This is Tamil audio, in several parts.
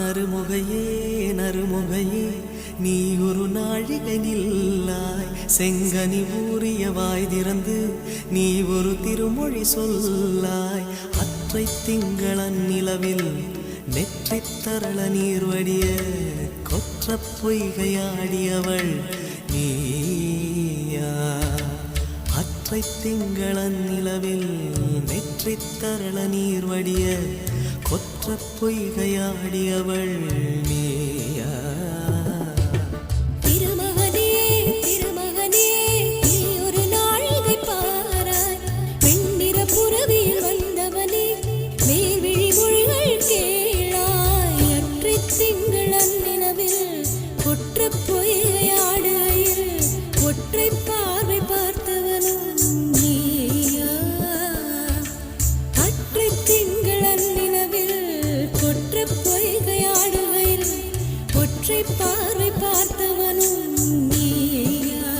நறுமுகையே நறுமுகையே நீ ஒரு நாழிகை நில்லாய் செங்கனி ஊறிய வாய் திறந்து நீ ஒரு திருமொழி சொல்லாய் அற்றை திங்களன் நிலவில் நெற்றித் தரள நீர் வடிய கொற்ற பொய்கையாடியவள் நீயா அற்றை திங்களன் நிலவில் நெற்றித் தரள நீர் வடிய கொற்ற பொய்கையாடியவள் நீயா பார்வை பார்த்தவனும் நீயா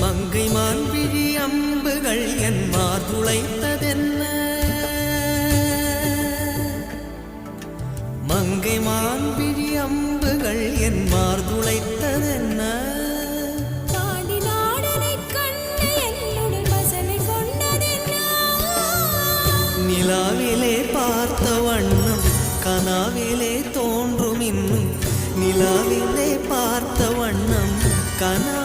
மங்கை மான்விழி அம்புகள் என் மார்துளைத்ததென்ன மங்கை மான்விழி அம்புகள் என் மார்துளைத்ததென்ன நிலாவிலே பார்த்த வண்ணம் கனாவிலே தோன்றும் இன்னும் நிலாவிலே பார்த்த வண்ணம் கனா